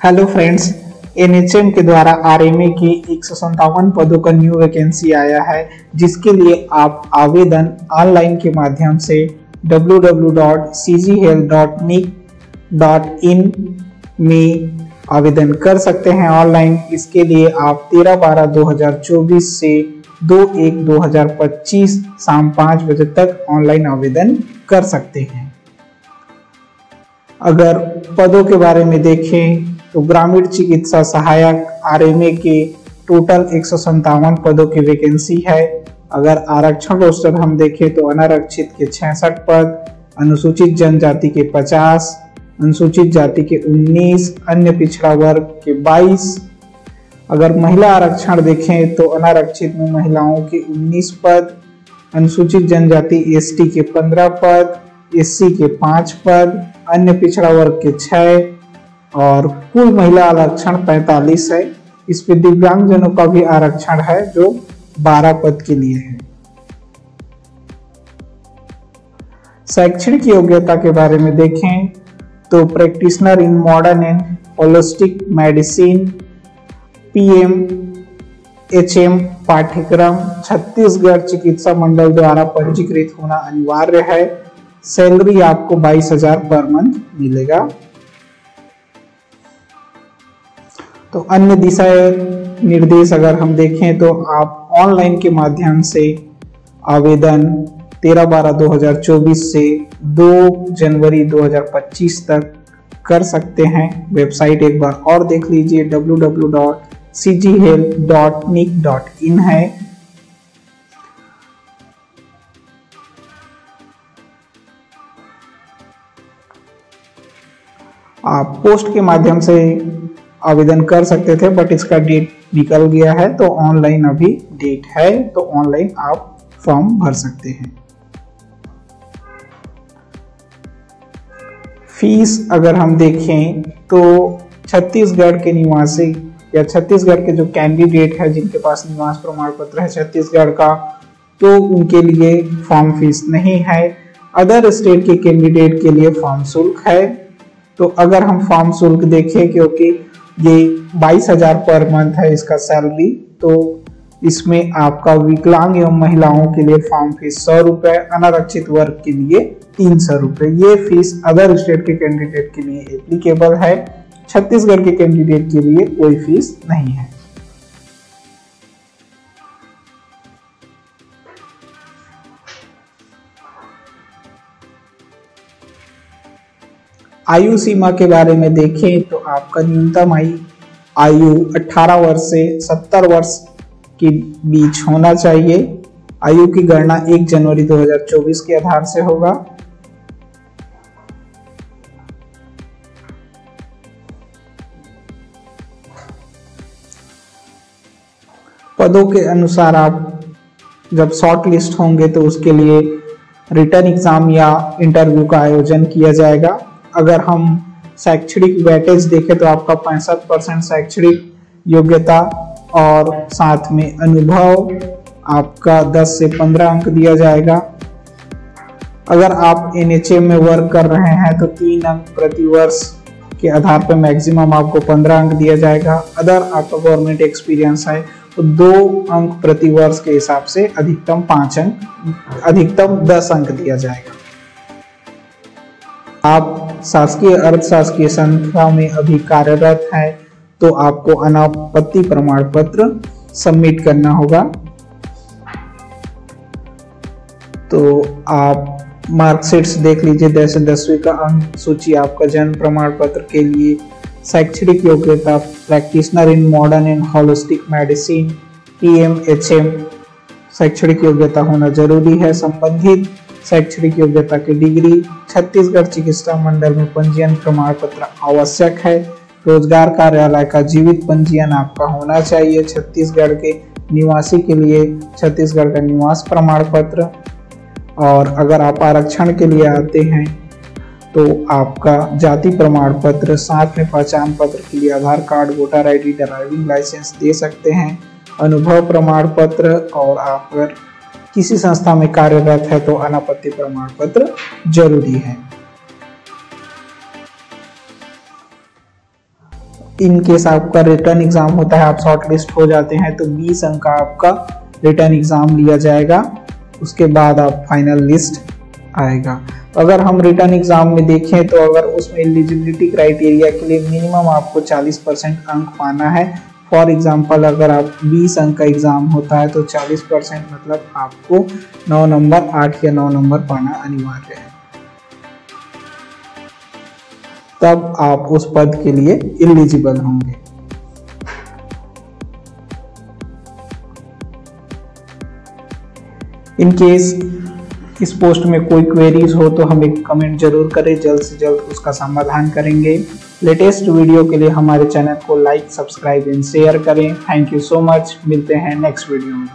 Hello friends, NHM के द्वारा RMA की 157 पदों का न्यू वैकेंसी आया है, जिसके लिए आप आवेदन ऑनलाइन के माध्यम से www.cghealth.nic.in में आवेदन कर सकते हैं ऑनलाइन। इसके लिए आप 13/12/2024 से 2/1/2025 शाम 5 बजे तक ऑनलाइन आवेदन कर सकते हैं। अगर पदों के बारे में देखें तो ग्रामीण चिकित्सा सहायक आरएमए के टोटल 157 पदों की वैकेंसी है। अगर आरक्षण रोस्टर हम देखें तो अनारक्षित के 66 पद, अनुसूचित जनजाति के 50, अनुसूचित जाति के 19, अन्य पिछड़ा वर्ग के 22। अगर महिला आरक्षण देखें तो अनारक्षित में महिलाओं के 19 पद, अनुसूचित जनजाति एसटी के 15 पद, एससी के 5 पद, अन्य पिछड़ा वर्ग के 6 और कुल महिला आरक्षण 45 है। इस पे दिव्यांगजनों का भी आरक्षण है जो 12 पद के लिए है। शैक्षणिक योग्यता के बारे में देखें तो practitioner in modern and holistic medicine PMHM पाठ्यक्रम छत्तीसगढ़ चिकित्सा मंडल द्वारा पंजीकृत होना अनिवार्य है। सैलरी आपको 22,000 पर मंथ मिलेगा। तो अन्य दिशा निर्देश अगर हम देखें तो आप ऑनलाइन के माध्यम से आवेदन 13/12/2024 से 2 जनवरी 2025 तक कर सकते हैं। वेबसाइट एक बार और देख लीजिए, www.cghealth.nic.in है। आप पोस्ट के माध्यम से आवेदन कर सकते थे, बट इसका डेट निकल गया है, तो ऑनलाइन अभी डेट है, तो ऑनलाइन आप फॉर्म भर सकते हैं। फीस अगर हम देखें तो छत्तीसगढ़ के निवासी या छत्तीसगढ़ के जो कैंडिडेट है जिनके पास निवास प्रमाण पत्र है छत्तीसगढ़ का, तो उनके लिए फॉर्म फीस नहीं है। अदर स्टेट के कैंडिडेट के लिए फॉर्म शुल्क है। तो अगर हम फॉर्म शुल्क देखें, क्योंकि ये 22,000 पर मंथ है इसका सैलरी, तो इसमें आपका विकलांग एवं महिलाओं के लिए फॉर्म फीस 100 रुपए, अनारक्षित वर्ग के लिए 300 रुपए। ये फीस अदर स्टेट के कैंडिडेट के लिए एप्लीकेबल है। छत्तीसगढ़ के कैंडिडेट के लिए कोई फीस नहीं है। आयु सीमा के बारे में देखें तो आपका न्यूनतम आयु 18 वर्ष से 70 वर्ष के बीच होना चाहिए। आयु की गणना 1 जनवरी 2024 के आधार से होगा। पदों के अनुसार आप जब शॉर्ट लिस्ट होंगे तो उसके लिए रिटर्न एग्जाम या इंटरव्यू का आयोजन किया जाएगा। अगर हम शैक्षणिक वेटेज देखें तो आपका 65% शैक्षणिक योग्यता और साथ में अनुभव आपका 10 से 15 अंक दिया जाएगा। अगर आप एनएचएम में वर्क कर रहे हैं तो 3 अंक प्रति वर्ष के आधार पर मैक्सिमम आपको 15 अंक दिया जाएगा। अगर आपका गवर्नमेंट एक्सपीरियंस है तो 2 अंक प्रति वर्ष के हिसाब से अधिकतम 5 अंक, अधिकतम 10 अंक दिया जाएगा। आप शासकीय अर्धशासकीय संस्था में अभी कार्यरत है तो आपको अनापत्ति प्रमाण पत्र सबमिट करना होगा। तो आप मार्कशीट्स देख लीजिए, जैसे 10वीं का अंक सूची, आपका जन्म प्रमाण पत्र के लिए शैक्षणिक योग्यता practitioner in modern and holistic medicine PMHM शैक्षणिक योग्यता होना जरूरी है। संबंधित शैक्षणिक योग्यता की डिग्री, छत्तीसगढ़ चिकित्सा मंडल में पंजीयन प्रमाण पत्र आवश्यक है। रोजगार कार्यालय का जीवित पंजीयन आपका होना चाहिए। छत्तीसगढ़ के निवासी के लिए छत्तीसगढ़ का निवास प्रमाण पत्र, और अगर आप आरक्षण के लिए आते हैं तो आपका जाति प्रमाण पत्र, साथ में पहचान पत्र के लिए Aadhaar card, voter ID, driving licence दे सकते हैं। अनुभव प्रमाण पत्र, और आप अगर किसी संस्था में कार्यरत है तो अनापत्ति प्रमाण पत्र जरूरी है। इन केस आपका रिटर्न एग्जाम होता है, आप शॉर्ट लिस्ट हो जाते हैं, तो 20 अंक का आपका रिटर्न एग्जाम लिया जाएगा, उसके बाद आप फाइनल लिस्ट आएगा। तो अगर हम रिटर्न एग्जाम में देखें तो अगर उसमें एलिजिबिलिटी क्राइटेरिया के लिए मिनिमम आपको 40% अंक पाना है। फॉर एग्जांपल अगर आप 20 अंक का एग्जाम होता है तो 40% मतलब आपको 9 नंबर 8 या 9 नंबर पाना अनिवार्य है, तब आप उस पद के लिए एलिजिबल होंगे। इन केस इस पोस्ट में कोई क्वेरीज हो तो हमें कमेंट जरूर करें, जल्द से जल्द उसका समाधान करेंगे। लेटेस्ट वीडियो के लिए हमारे चैनल को लाइक, सब्सक्राइब एंड शेयर करें। Thank you so much. मिलते हैं नेक्स्ट वीडियो में।